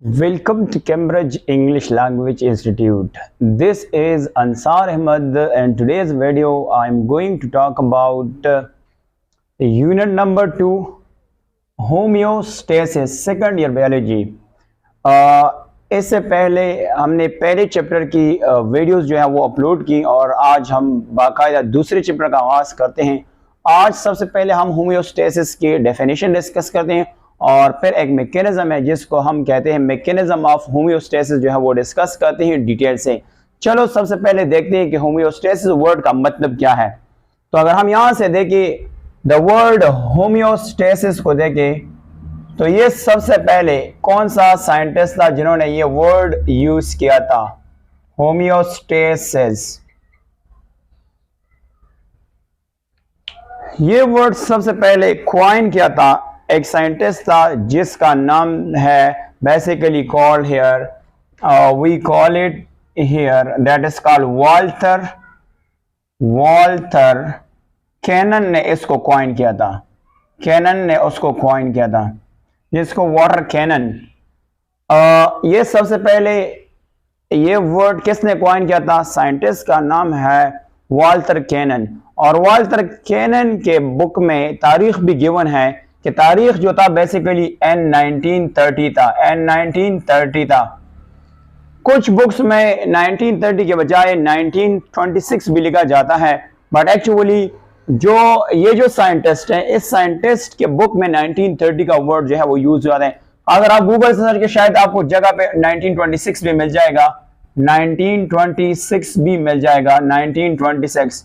Welcome to Cambridge English Language Institute. This is Ansar Ahmed, and today's video I'm going to talk about unit number 2 homeostasis, second year biology. इससे पहले हमने पहले chapter की videos जो है वो upload की और आज हम बाकायदा दूसरे चैप्टर का आगाज करते हैं। आज सबसे पहले हम होम्योस्टेसिस की डेफिनेशन डिस्कस करते हैं और फिर एक मैकेनिज्म है जिसको हम कहते हैं मैकेनिज्म ऑफ होम्योस्टेसिस जो है वो डिस्कस करते हैं डिटेल से। चलो सबसे पहले देखते हैं कि होम्योस्टेसिस वर्ड का मतलब क्या है। तो अगर हम यहाँ से देखें द वर्ड होम्योस्टेसिस को देखें तो ये सबसे पहले कौन सा साइंटिस्ट था जिन्होंने ये वर्ड यूज किया था, होम्योस्टेसिस। ये वर्ड सबसे पहले क्वाइन किया था, एक साइंटिस्ट था जिसका नाम है basically called here, we call it here, that is called Walter Cannon ने इसको क्वाइन किया था। कैनन ने उसको क्वाइन किया था जिसको वाटर कैनन। ये सबसे पहले ये वर्ड किसने क्वाइन किया था? साइंटिस्ट का नाम है वाल्टर कैनन। और वाल्टर कैनन के बुक में तारीख भी गिवन है कि तारीख जो था बेसिकली N1930 था, N1930 था। कुछ बुक्स में 1930 के बजाय 1926 भी लिखा जाता है, बट एक्चुअली जो साइंटिस्ट है, इस साइंटिस्ट के बुक में 1930 का वर्ड जो है वो यूज हुआ है। अगर आप गूगल से सर्च के शायद आपको जगह पे 1926 भी मिल जाएगा, 1926 भी मिल जाएगा, 1926।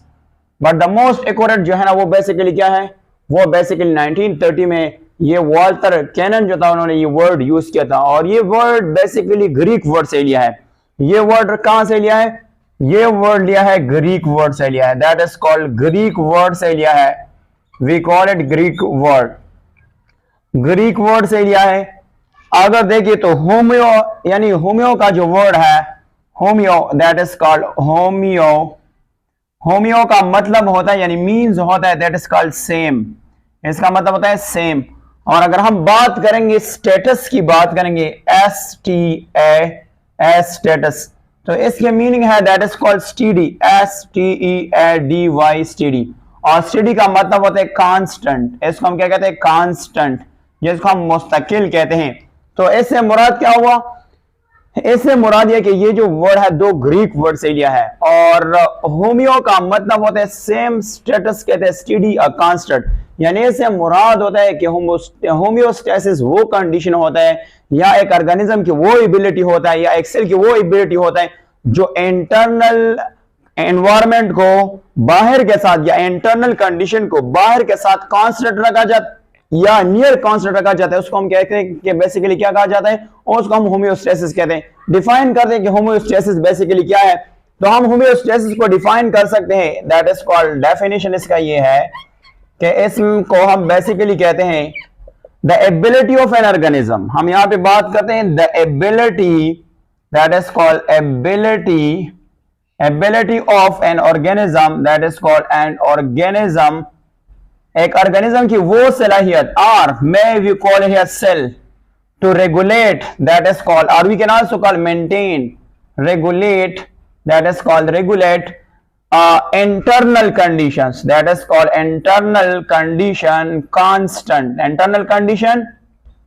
बट द मोस्ट एक्यूरेट जो है ना वो बेसिकली क्या है, वो बेसिकली 1930 में ये वाल्टर कैनन जो था उन्होंने ये वर्ड यूज किया था। और ये वर्ड बेसिकली ग्रीक वर्ड से लिया है। ये वर्ड कहां से लिया है? ये वर्ड लिया है ग्रीक वर्ड से लिया है, that is called Greek word से लिया है, we call it Greek word, Greek word से लिया है। अगर देखिए तो होम्यो यानी होम्यो का जो वर्ड है homeo, that is called homeo. Homeo का मतलब होता है यानी मीन्स होता है दैट इज कॉल्ड सेम, इसका मतलब होता है सेम। और अगर हम बात करेंगे स्टेटस की, बात करेंगे STAS स्टेटस, तो इसके मीनिंग है that is called steady, STEADY steady. और स्टेडी का मतलब होता है कांस्टेंट, इसको हम क्या कहते हैं? कांस्टेंट, जिसको हम मुस्तकिल कहते हैं। तो इससे मुराद क्या हुआ? इससे मुराद यह कि ये जो वर्ड है दो ग्रीक वर्ड से लिया है। और होम्यो का मतलब होता है सेम, स्टेटस कहते हैं स्टेडी और कांस्टेंट, यानी इससे मुराद होता है कि होम्योस्टेसिस वो कंडीशन होता है या एक ऑर्गेनिज्म की वो एबिलिटी होता है या एक सेल की वो एबिलिटी होता है जो इंटरनल एनवायरनमेंट को बाहर के साथ या इंटरनल कंडीशन को बाहर के साथ कांस्टेंट रखा जाता या नियर कांस्टेंट रखा जाता है। उसको हम कहते हैं कि बेसिकली क्या कहा जाता है, उसको हम होम्योस्टेसिस कहते हैं। डिफाइन करते हैं कि होम्योस्टेसिस बेसिकली क्या है। तो हम होम्योस्टेसिस को डिफाइन कर सकते हैं, दैट इज कॉल्ड, डेफिनेशन इसका ये है कि इसको हम बेसिकली कहते हैं the ability of an organism. हम यहां पे बात करते हैं the ability, that is called ability of an organism, that is called an organism, एक ऑर्गेनिज्म की वो सलाहियत, और may we call here cell to regulate, that is called, और we can also call maintain, regulate, that is called regulate internal conditions, that is called internal condition constant, internal condition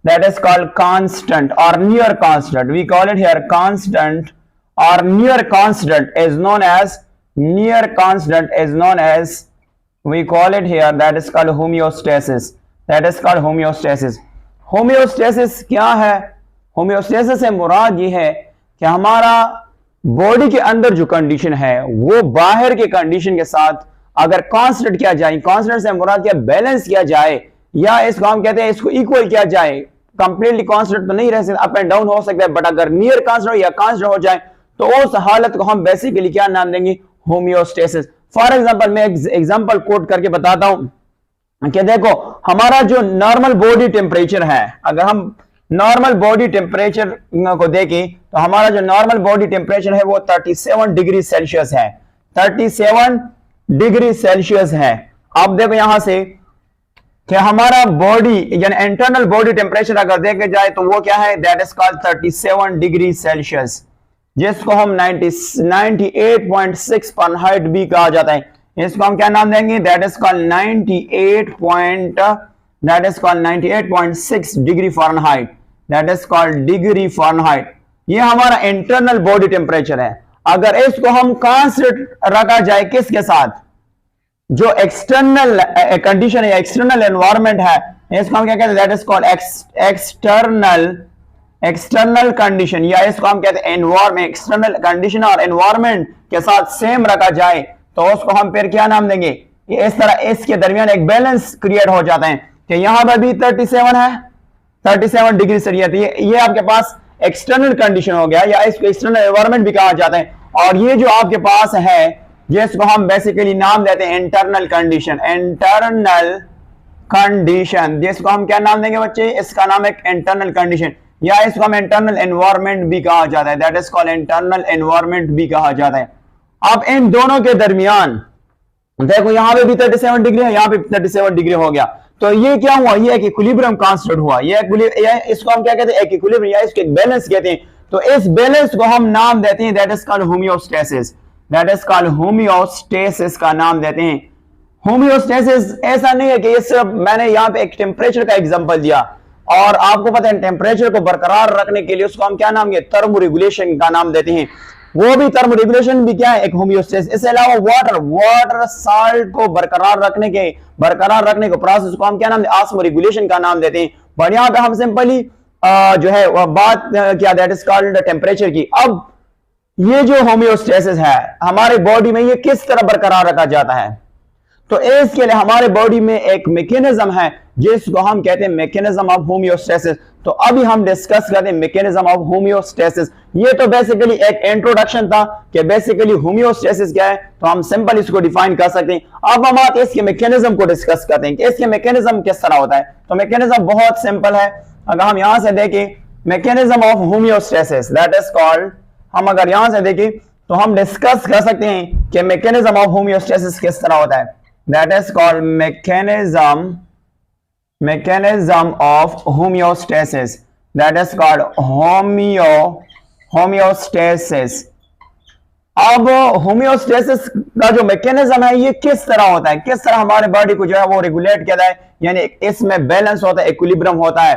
that is called constant or near constant, we call it here constant or near constant is known as, near constant is known as, we call it here, that is called homeostasis, that is called homeostasis। homeostasis क्या है? homeostasis से मुराद ये है कि हमारा body के अंदर जो कंडीशन है वो बाहर के कंडीशन के साथ अगर कांस्टेंट किया जाए, कांस्टेंट से मुराद क्या, बैलेंस किया जाए, या इसको हम कहते हैं इसको इक्वल किया जाए। कंप्लीटली कांस्टेंट तो नहीं रह सकता, अप एंड डाउन हो सकता है, बट अगर नियर कांस्टेंट या कांस्टेंट हो जाए तो उस हालत को हम बेसिकली क्या नाम देंगे? होम्योस्टेसिस। फॉर एग्जांपल मैं एग्जांपल कोट करके बताता हूं कि देखो हमारा जो नॉर्मल बॉडी टेम्परेचर है, अगर हम नॉर्मल बॉडी टेम्परेचर को देखें तो हमारा जो नॉर्मल बॉडी टेम्परेचर है वो 37 डिग्री सेल्सियस है, 37 डिग्री सेल्सियस है। अब देखो यहां से कि हमारा बॉडी यानी इंटरनल बॉडी टेम्परेचर अगर देखे जाए तो वो क्या है, that is called 37 degree Celsius, जिसको हम 98.6 फ़ारेनहाइट भी कहा जाता है। इसको हम क्या नाम देंगे, that is called 98.6 degree Fahrenheit, that is called degree Fahrenheit. ये हमारा इंटरनल बॉडी टेम्परेचर है। अगर इसको हम कांस्टेंट रखा जाए किसके साथ, जो एक्सटर्नल कंडीशन है, एक्सटर्नल एनवायरनमेंट है, इसको हम क्या कहते हैं, that is called external condition, या इसको हम कहते हैं एनवायरमेंट। एक्सटर्नल कंडीशन और एनवायरमेंट के साथ सेम रखा जाए तो उसको हम फिर क्या नाम देंगे, इस तरह इसके दरमियान एक बैलेंस क्रिएट हो जाता है कि यहां पर भी 37 है, 37 डिग्री सेल्सियस, ये आपके पास एक्सटर्नल कंडीशन हो गया, या इसको एक्सटर्नल एनवायरमेंट भी कहा जाता है। और ये जो आपके पास है जिसको हम बेसिकली नाम देते हैं इंटरनल कंडीशन, इंटरनल कंडीशन, जिसको हम क्या नाम देंगे बच्चे, इसका नाम है इंटरनल कंडीशन, या इसको हम इंटरनल एनवायरमेंट भी कहा जाता है, that is called internal environment भी कहा जाता है। अब इन दोनों के दरमियान देखो यहां पे भी 37 डिग्री है, यहां पे 37 डिग्री हो गया, तो ये क्या हुआ, ये एक इक्विलिब्रियम कांस्टेंट हुआ, ये इसको हम क्या कहते हैं, एक इक्विलिब्रियम, या इसको एक बैलेंस कहते हैं। तो इस बैलेंस को हम नाम देते हैं, that is called homeostasis, that is called homeostasis का नाम देते हैं। होमियोस्टेसिस ऐसा नहीं है कि ये सिर्फ मैंने यहाँ पे एक टेम्परेचर का एग्जांपल दिया, और आपको पता है टेम्परेचर को बरकरार रखने के लिए उसको हम क्या नाम, थर्मोरेगुलेशन का नाम देते हैं। वो भी थर्मोरेगुलेशन भी क्या है, एक होमियोस्टेसिस। इसके अलावा वाटर साल्ट को बरकरार रखने के प्रोसेस को हम क्या नाम, ऑस्मोरेगुलेशन का नाम देते हैं। पर यहाँ पे हम सिंपली जो है बात क्या, दैट इज कॉल्ड टेम्परेचर की। अब ये जो होमियोस्टेसिस है हमारे बॉडी में, ये किस तरह बरकरार रखा जाता है, तो इसके लिए हमारे बॉडी में एक मैकेनिज्म है जिसको हम कहते हैं मैकेनिज्म ऑफ होमियोस्टेसिस। तो अभी हम डिस्कस करते हैं मैकेनिज्म ऑफ होमियोस्टेसिस। ये तो बेसिकली एक इंट्रोडक्शन था कि बेसिकली होमियोस्टेसिस क्या है, तो हम सिंपल इसको डिफाइन कर सकते हैं। अब हम आते हैं इसके मैकेनिज्म को डिस्कस करते हैं कि इसके मैकेनिज्म किस तरह होता है। तो मैकेनिज्म बहुत सिंपल है। अगर हम यहां से देखें mechanism of homeostasis, that is called, हम अगर यहां से देखें तो हम डिस्कस कर सकते हैं कि मैकेनिज्म ऑफ होमियोस्टेसिस किस तरह होता है। That is called mechanism of homeostasis. That is called homeostasis. अब होमियोस्टेसिस का जो मैकेनिज्म है ये किस तरह होता है, किस तरह हमारे बॉडी को जो है वो रेगुलेट किया जाए, यानी इसमें बैलेंस होता है, इक्विलिब्रियम होता है।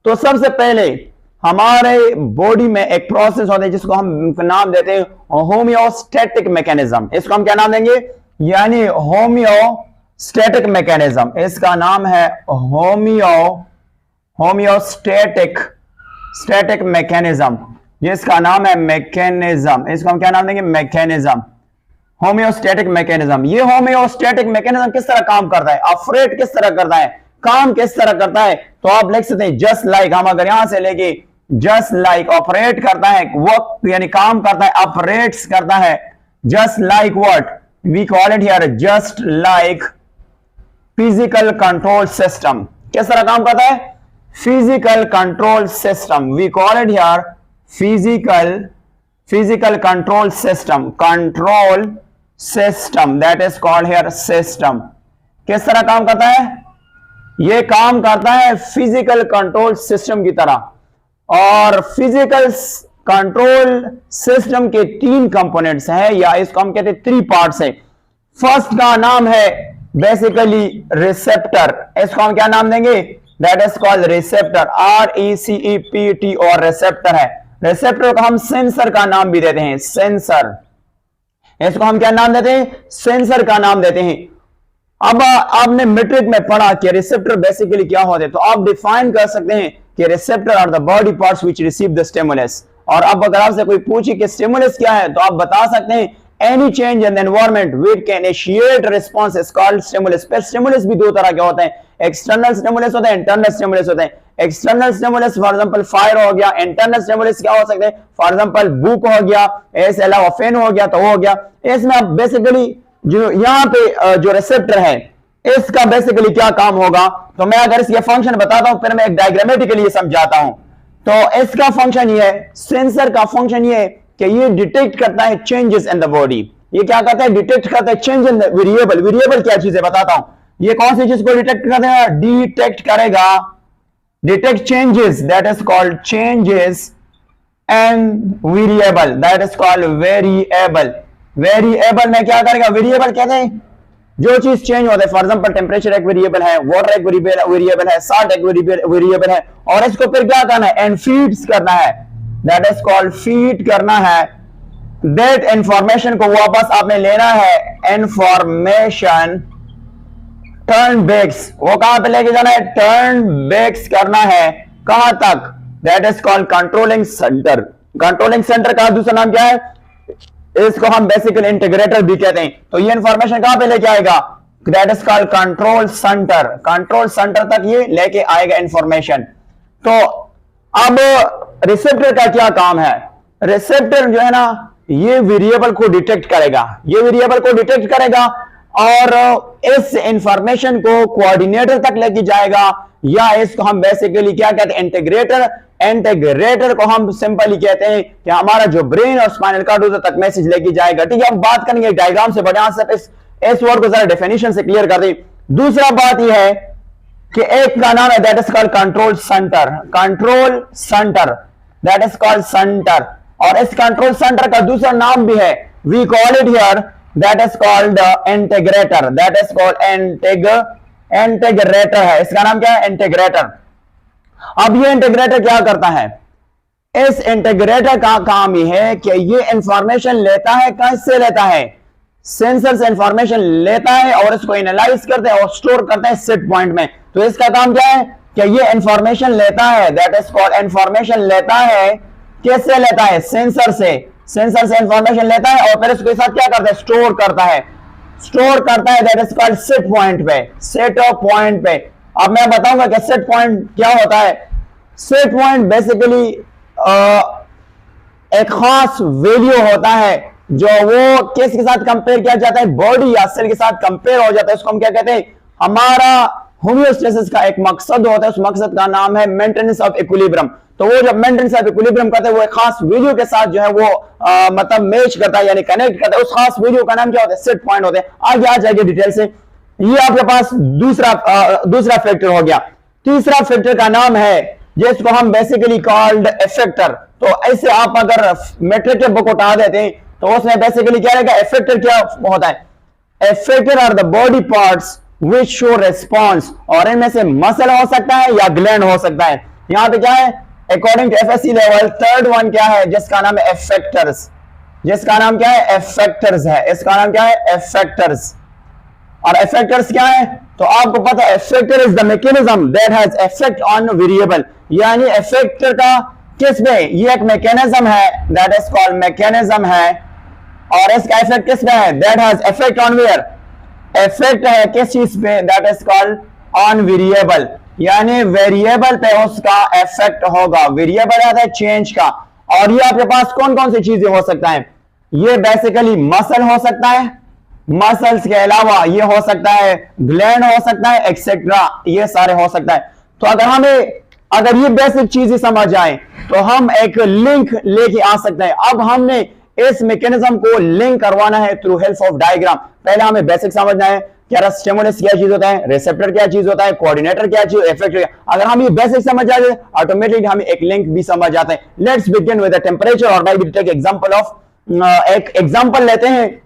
तो सबसे पहले हमारे बॉडी में एक प्रोसेस होता है जिसको हम नाम देते हैं होमियोस्टैटिक मैकेनिज्म। इसको हम क्या नाम देंगे, यानी होमियोस्टैटिक मैकेनिज्म। इसका नाम है होमियोस्टैटिक मैकेनिज्म, जिसका नाम है मैकेनिज्म। इसको हम क्या नाम देंगे, मैकेनिज्म, होमियोस्टैटिक मैकेनिज्म। ये होमियोस्टैटिक मैकेनिज्म किस तरह काम करता है, ऑपरेट किस तरह करता है, काम किस तरह करता है, तो आप लिख सकते हैं जस्ट लाइक। हम अगर यहां से लेके जस्ट लाइक, ऑपरेट करता है, वर्क यानी काम करता है, ऑपरेट्स करता है, just like what we call it here just like physical control system। किस तरह काम करता है, physical control system, we call it here physical control system, that is called here system। किस तरह काम करता है, ये काम करता है फिजिकल कंट्रोल सिस्टम की तरह। और फिजिकल कंट्रोल सिस्टम के 3 कंपोनेंट्स हैं, या इसको हम कहते हैं 3 पार्ट्स है। फर्स्ट का नाम है बेसिकली रिसेप्टर। इसको हम क्या नाम देंगे, that is called receptor, RECEPT और रिसेप्टर है। रिसेप्टर को हम सेंसर का नाम भी देते हैं, सेंसर। इसको हम क्या नाम देते हैं, सेंसर का नाम देते हैं। अब आपने मैट्रिक में पढ़ा कि रिसेप्टर बेसिकली क्या होते हैं, तो आप डिफाइन कर सकते हैं कि receptor are the body parts which receive the stimulus. और अब अगर आपसे कोई पूछे कि स्टिमुलस क्या है, तो आप बता सकते हैं any change in the environment which can initiate response is called stimulus. पर स्टिमुलस भी 2 तरह के होते हैं, एक्सटर्नल स्टिमुलस होता है, इंटरनल स्टिमुलस होता है। External stimulus for example fire हो गया, इंटरनल स्टिमुलस क्या हो सकते हैं, फॉर एग्जांपल बुक हो गया, इसके अलावा फैन हो गया, तो हो गया। इसमें आप बेसिकली जो यहाँ पे जो रिसेप्टर है इसका बेसिकली क्या काम होगा, तो मैं अगर इसके फंक्शन बताता हूं फिर मैं एक डायग्रामेटिकली समझाता हूं। तो इसका फंक्शन ये है, सेंसर का फंक्शन ये है कि ये डिटेक्ट करता है चेंजेस इन द बॉडी। ये क्या करता है, डिटेक्ट करता है change in the variable. Variable क्या चीज है बताता हूं, ये कौन सी चीज को डिटेक्ट करेगा? डिटेक्ट करेगा, detect changes, that is called changes, and variable, that is called variable. Variable में क्या करेगा? वेरिएबल कहते हैं जो चीज चेंज होता है। फॉर एग्जांपल टेम्परेचर एक वेरिएबल है, वाटर एक वेरिएबल है, साल्ट एक वेरिएबल है, और इसको फिर क्या करना है? एंड फीड्स करना है, दैट इज कॉल्ड फीड करना है। दैट इंफॉर्मेशन को वापस आपने लेना है, इंफॉर्मेशन टर्न बैक्स, वो कहां पे लेके जाना है? टर्न बैक्स करना है, कहां तक? That is called controlling centre. Controlling centre का दूसरा नाम क्या है? इसको हम बेसिकली इंटीग्रेटर भी कहते हैं। तो ये इंफॉर्मेशन कहां पे लेके आएगा? That is called control centre. Control centre तक ये लेके आएगा इंफॉर्मेशन। तो अब रिसेप्टर का क्या काम है? रिसेप्टर जो है ना, ये वेरिएबल को डिटेक्ट करेगा, ये वेरिएबल को डिटेक्ट करेगा और इस इंफॉर्मेशन को कोऑर्डिनेटर तक लेके जाएगा, या इसको हम बेसिकली क्या कहते हैं? इंटीग्रेटर। इंटीग्रेटर को हम सिंपली कहते हैं कि हमारा जो ब्रेन और स्पाइनल कॉर्ड उधर तक मैसेज लेके जाएगा। ठीक है, हम बात करेंगे डायग्राम से, बट यहां से इस वर्ड को जरा डेफिनेशन से क्लियर कर दें। दूसरा बात यह है कि एक का नाम है that is called control centre. Control centre, that is called centre. और इस कंट्रोल सेंटर का दूसरा नाम भी है, we call it here, that is called integrator. That is called integrator है, इसका नाम क्या है? इंटीग्रेटर। अब ये इंटीग्रेटर क्या करता है? इस इंटीग्रेटर का काम यह है कि ये इंफॉर्मेशन लेता है, कैसे लेता है? सेंसर से इंफॉर्मेशन लेता है और इसको एनालाइज करते हैं और स्टोर करते हैं सेट पॉइंट में। तो इसका काम क्या है कि ये इंफॉर्मेशन लेता है, दैट इज कॉल्ड इंफॉर्मेशन लेता है। कैसे लेता है? सेंसर से। सेंसर से इंफॉर्मेशन लेता है और फिर इसके साथ क्या करता है? स्टोर करता है। स्टोर करता है, that is called set point पे, सेट ऑफ पॉइंट पे। अब मैं बताऊंगा कि सेट पॉइंट क्या होता है। सेट पॉइंट बेसिकली एक खास वैल्यू होता है जो वो किसके साथ कंपेयर किया जाता है? बॉडी या सेल के साथ कंपेयर हो जाता है। उसको हम क्या कहते हैं? हमारा होम्योस्टेसिस का एक मकसद होता है, उस मकसद का नाम है मेंटेनेंस ऑफ इक्विलिब्रियम। तो वो जब मेंटेनेंस ऑफ इक्विलिब्रियम करते हैं, वो एक खास वैल्यू के साथ जो है वो मतलब मैच करता है, यानी कनेक्ट करता है। उस खास वैल्यू का नाम क्या होता है? सेट पॉइंट होते हैं। आगे आ जाएगी डिटेल से। ये आपके पास दूसरा फैक्टर हो गया। तीसरा फैक्टर का नाम है जिसको हम बेसिकली कॉल्ड इफेक्टर। तो ऐसे आप अगर मैट्रिक के बुक उठा देते हैं तो उसमें बेसिकली क्या रहेगा? इफेक्टर क्या होता है? Effector are the body parts which show response, और इनमें से मसल हो सकता है या ग्लैंड हो सकता है। यहां पे क्या है? According to FSC level third one क्या है? जिसका नाम है इफेक्टर्स। जिसका नाम क्या है? इफेक्टर्स है। इसका नाम क्या है? इफेक्टर्स। और इफेक्टर्स क्या है? तो आपको पता है effector is the mechanism that has effect on variable, यानी इफेक्टर का किस पे? ये एक मैकेनिज्म है, दैट इज कॉल्ड मैकेनिज्म है। और इसका इफेक्ट किस पे है? That has effect on where, effect है किस चीज पे? That is called on variable, यानी वेरिएबल पे उसका इफेक्ट होगा। वेरिएबल आता है चेंज का। और ये आपके पास कौन कौन सी चीजें हो सकता है? ये बेसिकली मसल हो सकता है, मसल्स के अलावा ये हो सकता है ग्लैंड हो सकता है, एक्सेट्रा, ये सारे हो सकता है। तो अगर ये बेसिक चीजें समझ आए तो हम एक लिंक लेके आ सकते हैं। अब हमने इस मैकेनिज्म को लिंक करवाना है थ्रू हेल्प ऑफ डायग्राम। पहले हमें बेसिक समझना है कि स्टिमुलस क्या चीज होता है, रिसेप्टर क्या चीज होता है, कोऑर्डिनेटर क्या चीज, इफेक्टर। अगर हम ये बेसिक समझ जाए ऑटोमेटिकली हमें एक लिंक भी समझ जाते हैं। Let's begin with the temperature, और बाय टेक एग्जांपल ऑफ एक एग्जांपल लेते हैं।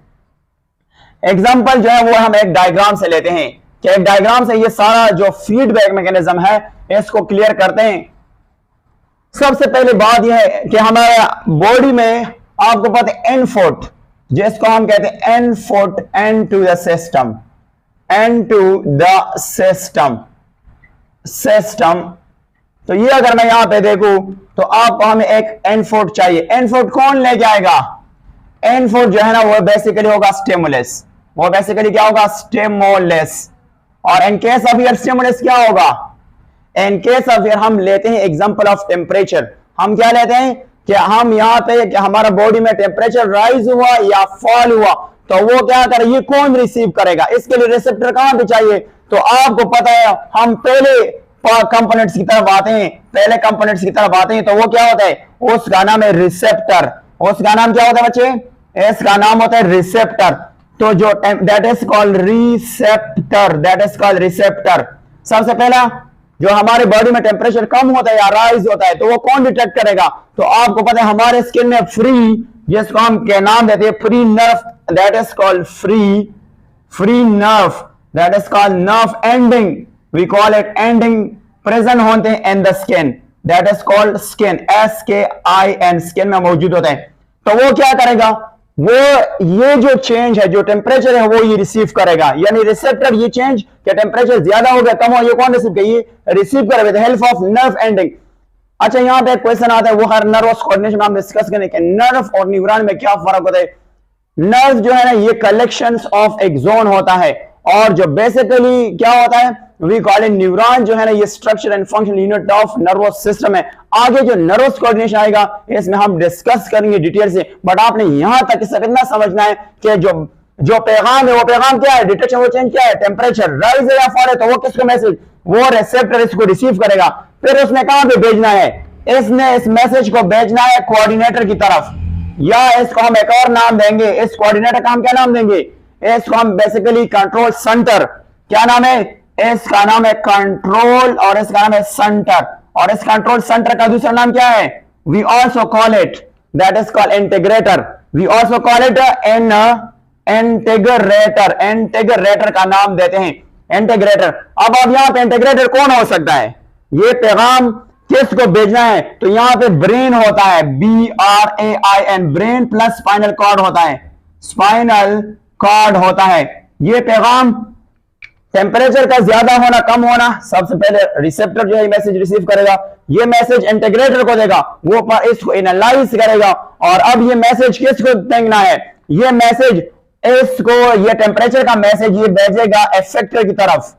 एग्जांपल जो है वो हम एक डायग्राम से लेते हैं कि एक डायग्राम से ये सारा जो फीडबैक मैकेनिज्म है इसको क्लियर करते हैं। सबसे पहले बात यह है कि हमारे बॉडी में आपको पता है एन फुट, जिसको हम कहते हैं input, into the system, into the system, system. तो ये अगर मैं यहां पे देखूं तो आपको हमें एक एन फुट चाहिए। एन फुट कौन लेके आएगा? एन फुट जो है ना वो बेसिकली होगा स्टिमुलस। वो बेसिकली क्या होगा? स्टिमुलस। और in case of year stimulus क्या होगा? इन केस ऑफ ईयर हम लेते हैं एग्जांपल ऑफ टेम्परेचर। हम क्या लेते हैं कि हम यहाँ पे कि हमारा बॉडी में टेम्परेचर राइज हुआ या फॉल हुआ, तो वो क्या करे? ये कौन रिसीव करेगा? इसके लिए रिसेप्टर कहां पे चाहिए? तो आपको पता है हम पहले कंपोनेंट्स की तरफ आते हैं, पहले कंपोनेंट्स की तरफ आते हैं। तो वो क्या होता है? उसका नाम है रिसेप्टर। उसका नाम क्या होता है बच्चे? इसका नाम होता है रिसेप्टर। तो जो that is called receptor, that is called receptor. सबसे पहला जो हमारे बॉडी में टेम्परेचर कम होता है या राइज होता है तो वो कौन डिटेक्ट करेगा? तो आपको पता है हमारे स्किन में फ्री, जिसको हम क्या नाम देते हैं, free nerve, that is called free nerve, that is called nerve ending, we call it ending, present होते हैं in the skin, that is called skin, SKIN, skin में मौजूद होता है। तो वो क्या करेगा, वो ये जो चेंज है, जो टेम्परेचर है वो ये रिसीव करेगा, यानी रिसेप्टर ये चेंज क्या टेम्परेचर ज्यादा हो गया कम हो, ये कौन रिसीव करेगा? ये रिसीव करेगा with help of nerve ending. अच्छा यहाँ पे एक क्वेश्चन आता है, वो हर नर्वस कोऑर्डिनेशन हम डिस्कस करेंगे कि नर्व और न्यूरॉन में क्या फर्क होता है। नर्व जो है ना ये कलेक्शंस ऑफ एक्सोन होता है, और जो बेसिकली क्या होता है वी कॉल इट न्यूरॉन जो है ना ये structure and function unit of nervous system है। आगे जो नर्वस कोऑर्डिनेशन आएगा इसमें हम डिस्कस करेंगे डिटेल से, बट आपने यहां तक इससे कितना समझना है कि जो पैगाम है वो पैगाम क्या है, डिटेक्शन वो चेंज क्या है, टेम्परेचर राइज है या फॉल है, तो वो किसको मैसेज, वो रिसेप्टर इसको रिसीव करेगा, फिर उसने कहां पे भेजना है, इसने इस मैसेज को भेजना है कोऑर्डिनेटर की तरफ, या इसको हम एक और नाम देंगे, इस कोऑर्डिनेटर का हम क्या नाम देंगे, इसको हम बेसिकली कंट्रोल सेंटर, क्या नाम है, इसका नाम है कंट्रोल और इसका नाम है सेंटर, और इस कंट्रोल सेंटर का दूसरा नाम क्या है, we also call it that is called integrator, we also call it an integrator, integrator का नाम देते हैं इंटीग्रेटर। अब यहां पे इंटीग्रेटर कौन हो सकता है, ये पैगाम किसको भेजना है, तो यहां पे ब्रेन होता है, BRAIN, brain plus spinal cord होता है, स्पाइनल कॉर्ड होता है। ये पैगाम टेम्परेचर का ज्यादा होना कम होना, सबसे पहले रिसेप्टर जो है मैसेज रिसीव करेगा, ये मैसेज इंटीग्रेटर को देगा, वो इसको एनालाइज करेगा, और अब ये मैसेज किसको देना है, ये मैसेज इसको, ये टेम्परेचर का मैसेज ये भेजेगा इफेक्टर की तरफ,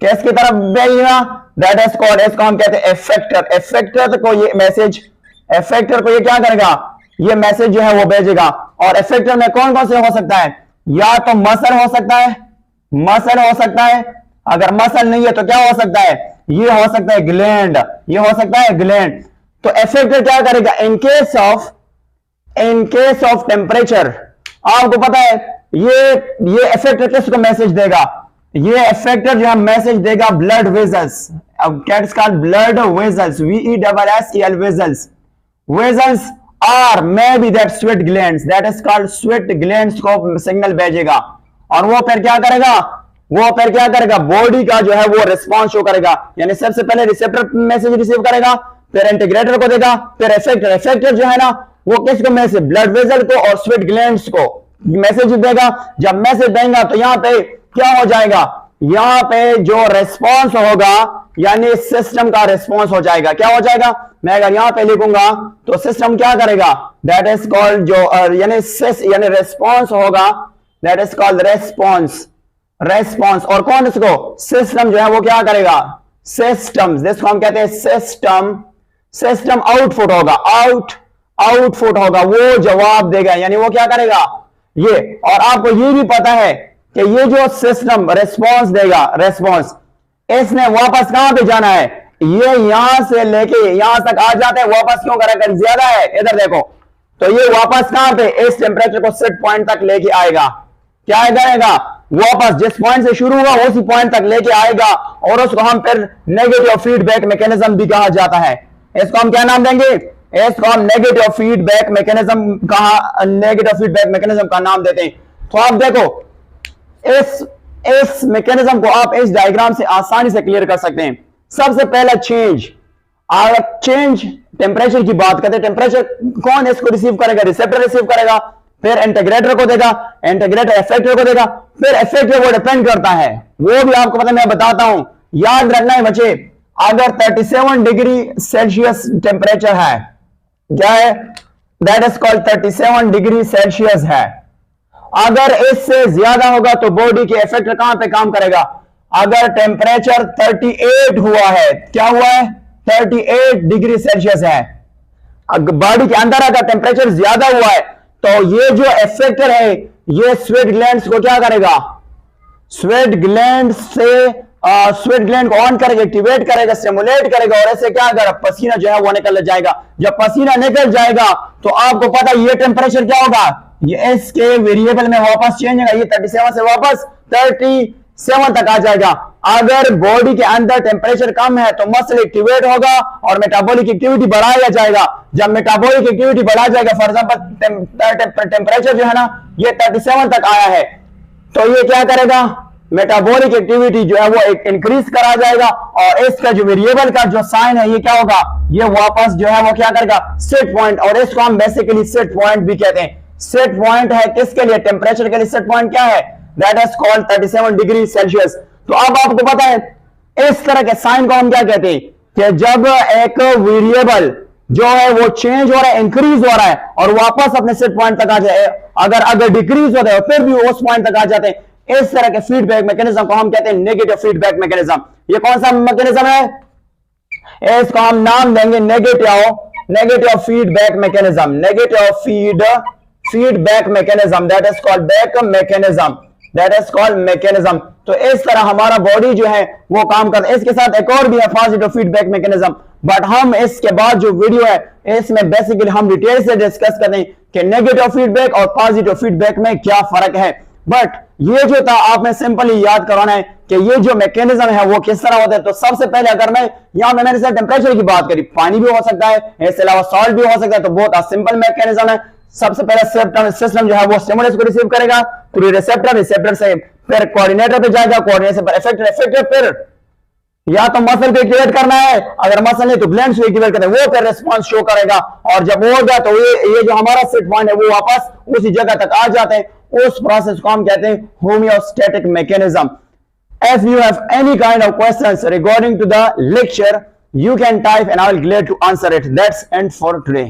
किसकी तरफ भेजेगा, दैट इज कॉल्ड, इसको हम कहते हैं इफेक्टर, इफेक्टर को ये मैसेज, इफेक्टर को ये क्या करेगा, ये मैसेज जो है वो भेजेगा। और इफेक्टर में कौन कौन से हो सकता है, या तो मसल हो सकता है, मसल हो सकता है, अगर मसल नहीं है तो क्या हो सकता है, ये हो सकता है ग्लैंड, ये हो सकता है ग्लैंड। तो इफेक्टर क्या करेगा, इन केस ऑफ टेम्परेचर, आपको पता है ये इफेक्टर किसको मैसेज देगा, ये इफेक्टर जो है मैसेज देगा blood vessels, blood vessels, VESSEL vessels, vessels are may be that sweat glands, that is called sweat glands को सिग्नल भेजेगा, और वो फिर क्या करेगा, बॉडी का जो है वो रिस्पॉन्स शो करेगा, यानी सबसे पहले रिसेप्टर मैसेज रिसीव करेगा, फिर इंटीग्रेटर को देगा, फिर इफेक्टर जो है ना वो किसको मैसेज, ब्लड वेजल को और स्वेट ग्लैंड्स को मैसेज देगा। जब मैसेज देगा तो यहां पे क्या हो जाएगा, यहां पे जो रिस्पॉन्स होगा यानी सिस्टम का रिस्पॉन्स हो जाएगा, क्या हो जाएगा, मैं अगर यहां पे लिखूंगा तो सिस्टम क्या करेगा, दैट इज कॉल्ड जो यानी रिस्पॉन्स होगा, दैट इज कॉल्ड रेस्पॉन्स, और कौन इसको, सिस्टम जो है वो क्या करेगा, सिस्टम्स, जिसको हम कहते हैं सिस्टम आउटपुट होगा, वो जवाब देगा, यानी वो क्या करेगा ये। और आपको ये भी पता है कि ये जो सिस्टम रिस्पॉन्स देगा, रिस्पॉन्स, इसने वापस कहां पे जाना है, ये यहां से लेके यहां तक आ जाते हैं, वापस क्यों करेगा, ज्यादा है, इधर देखो, तो ये वापस कहां पे, इस टेम्परेचर को सेट पॉइंट तक लेके आएगा, क्या करेगा, वापस जिस पॉइंट से शुरू हुआ उसी पॉइंट तक लेके आएगा, और उसको हम फिर नेगेटिव फीडबैक मैकेनिज्म भी कहा जाता है, इसको हम क्या नाम देंगे, इसको हम नेगेटिव फीडबैक मैकेनिज्म का नाम देते हैं। तो आप देखो इस मैकेनिज्म को आप इस डायग्राम से आसानी से क्लियर कर सकते हैं। सबसे पहला चेंज टेम्परेचर की बात करते हैं, टेम्परेचर कौन इसको रिसीव करेगा, रिसेप्टर रिसीव करेगा, फिर इंटीग्रेटर को देगा, इंटीग्रेटर इफेक्टर को देगा, फिर इफेक्टर वो डिपेंड करता है, वो भी आपको पता, मैं बताता हूं, याद रखना है बच्चे, अगर 37 डिग्री सेल्सियस टेम्परेचर है, क्या है, that is called 37 degree Celsius है, अगर इससे ज्यादा होगा तो बॉडी के इफेक्टर कहां पे काम करेगा, अगर टेम्परेचर 38 हुआ है, क्या हुआ है, 38 डिग्री सेल्सियस है, बॉडी के अंदर अगर टेम्परेचर ज्यादा हुआ है तो ये जो इफेक्टर है ये स्वेट ग्लैंड्स को क्या करेगा, स्वेट ग्लैंड को ऑन करेगा, एक्टिवेट करेगा, स्टिमुलेट करेगा, और ऐसे क्या करेगा, पसीना जो है वो निकल जाएगा। जब पसीना निकल जाएगा तो आपको पता है ये टेम्परेचर क्या होगा, ये इसके वेरिएबल में वापस चेंज होगा, ये 37 से वापस 37 तक आ जाएगा। अगर बॉडी के अंदर टेम्परेचर कम है तो मसल एक्टिवेट होगा और मेटाबॉलिक एक्टिविटी बढ़ाया जाएगा। जब मेटाबॉलिक एक्टिविटी बढ़ा जाएगा, फॉर एग्जांपल टेम्परेचर जो है ना ये 37 तक आया है, तो ये क्या करेगा, मेटाबॉलिक एक्टिविटी जो है वो इंक्रीज करा जाएगा और इसका जो वेरिएबल का जो साइन है ये क्या होगा, ये वापस जो है वो क्या करेगा, सेट पॉइंट, और इसको हम बेसिकली सेट पॉइंट भी कहते हैं। सेट पॉइंट है किसके लिए, टेम्परेचर के लिए सेट पॉइंट क्या है, that is called 37 degree Celsius. तो अब आपको पता है इस तरह के साइन को हम क्या कहते हैं कि जब एक वेरिएबल जो है वो चेंज हो रहा है, इंक्रीज हो रहा है और वापस अपने सेट पॉइंट तक आ जाए, अगर डिक्रीज होता है फिर भी उस पॉइंट तक आ जाते हैं, इस तरह के फीडबैक मैकेनिज्म को हम कहते हैं नेगेटिव फीडबैक मैकेनिज्म। ये कौन सा मैकेनिज्म है, इसको हम नाम देंगे negative feedback mechanism, negative feedback mechanism, that is called back mechanism, that is called mechanism. तो इस तरह हमारा बॉडी जो है वो काम करता है। इसके साथ एक और भी है पॉजिटिव फीडबैक मैकेनिज्म, बट हम इसके बाद जो वीडियो है इसमें बेसिकली हम डिटेल से डिस्कस करते हैं कि नेगेटिव फीडबैक और पॉजिटिव फीडबैक में क्या फर्क है। बट ये जो था आपने सिंपली याद करवाना है कि ये जो मैकेनिज्म है वो किस तरह होता है। तो सबसे पहले अगर मैं यहां मैंने से टेम्परेचर की बात करी, पानी भी हो सकता है, इसके अलावा सॉल्ट भी हो सकता है, तो बहुत सिंपल मैकेनिज्म है। सबसे पहले सिस्टम जो है वो स्टिमुलस को रिसीव करेगा थ्रू रिसेप्टर से फिर कोऑर्डिनेटर पे जाएगा, कोऑर्डिनेशन पर इफेक्टर, फिर या तो मसल को एक्टिवेट करना है, अगर मसल नहीं तो ग्लैंड्स को एक्टिवेट करना है, वो फिर रिस्पांस शो करेगा और जब हो गया तो ये जो हमारा सेट पॉइंट है वो वापस उसी जगह तक आ जाते हैं। उस प्रोसेस को हम कहते हैं homeostatic mechanism. If you have any kind of questions regarding to the lecture, you can type and I will be glad to answer it. That's end for today.